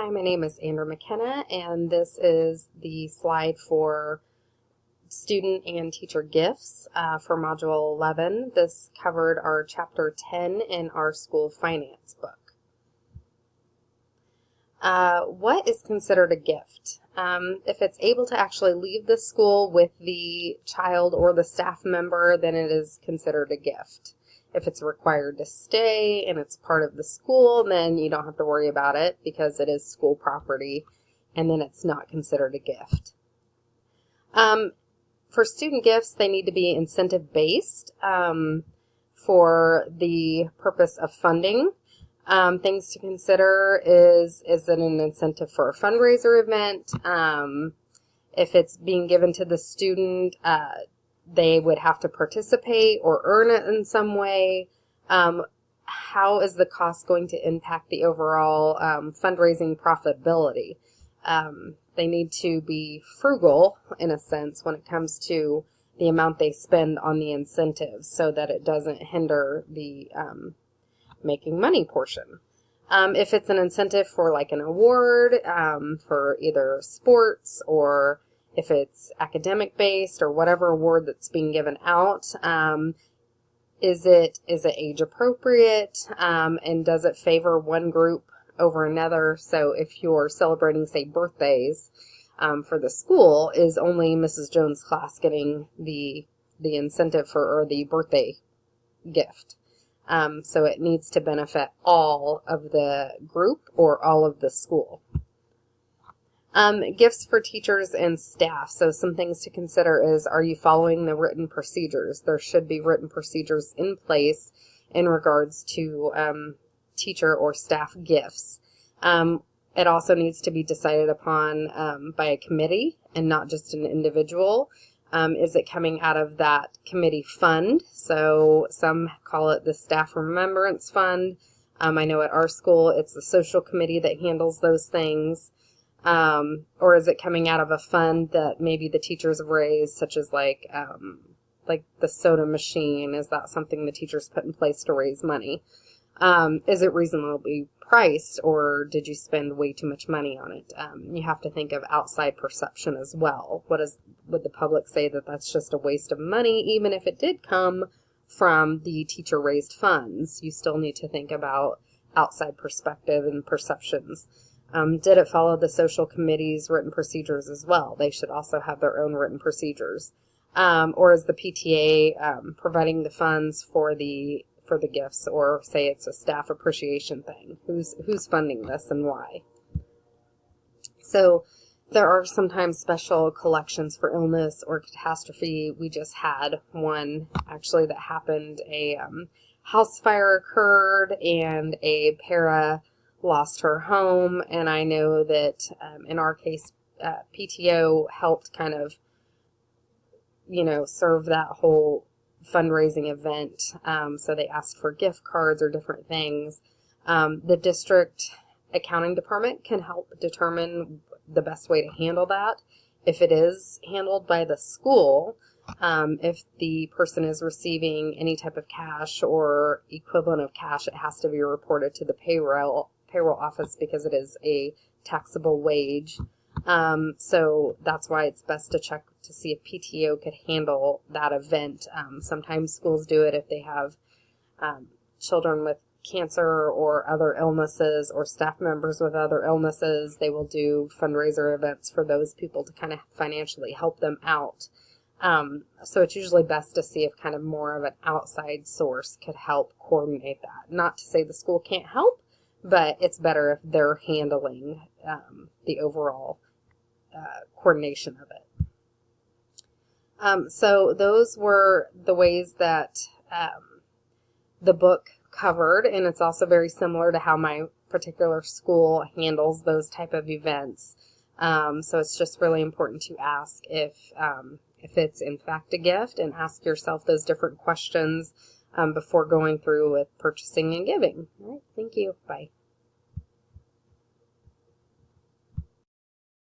Hi, my name is Andrew McKenna, and this is the slide for student and teacher gifts for Module 11. This covered our Chapter 10 in our school finance book. What is considered a gift? If it's able to actually leave the school with the child or the staff member, then it is considered a gift. If it's required to stay and it's part of the school, then you don't have to worry about it because it is school property, and then it's not considered a gift. For student gifts, they need to be incentive-based for the purpose of funding. Things to consider is it an incentive for a fundraiser event? If it's being given to the student, they would have to participate or earn it in some way. How is the cost going to impact the overall fundraising profitability? They need to be frugal, in a sense, when it comes to the amount they spend on the incentives so that it doesn't hinder the making money portion. If it's an incentive for like an award for either sports, or if it's academic based or whatever award that's being given out, is it age appropriate, and does it favor one group over another? So if you're celebrating, say, birthdays for the school, is only Mrs. Jones' class getting the incentive for, or the birthday gift? So it needs to benefit all of the group or all of the school. Gifts for teachers and staff. So some things to consider is, are you following the written procedures? There should be written procedures in place in regards to teacher or staff gifts. It also needs to be decided upon by a committee and not just an individual. Is it coming out of that committee fund? So some call it the Staff Remembrance Fund. I know at our school it's the social committee that handles those things. Or is it coming out of a fund that maybe the teachers have raised, such as like the soda machine? Is that something the teachers put in place to raise money? Is it reasonably priced, or did you spend way too much money on it? You have to think of outside perception as well. Would the public say that that's just a waste of money, even if it did come from the teacher-raised funds? You still need to think about outside perspective and perceptions. Did it follow the social committee's written procedures as well? They should also have their own written procedures. Or is the PTA providing the funds for the gifts, or say it's a staff appreciation thing? Who's funding this and why? So there are sometimes special collections for illness or catastrophe. We just had one actually that happened. A house fire occurred and a para lost her home, and I know that in our case PTO helped kind of serve that whole fundraising event. So they asked for gift cards or different things. The district accounting department can help determine the best way to handle that. If it is handled by the school, if the person is receiving any type of cash or equivalent of cash, it has to be reported to the payroll office because it is a taxable wage. So that's why it's best to check to see if PTO could handle that event. Sometimes schools do it if they have children with cancer or other illnesses, or staff members with other illnesses. They will do fundraiser events for those people to kind of financially help them out. So it's usually best to see if kind of more of an outside source could help coordinate that. Not to say the school can't help, but it's better if they're handling the overall coordination of it. So those were the ways that the book covered, and it's also very similar to how my particular school handles those type of events. So it's just really important to ask if it's in fact a gift, and ask yourself those different questions before going through with purchasing and giving. All right, thank you. Bye.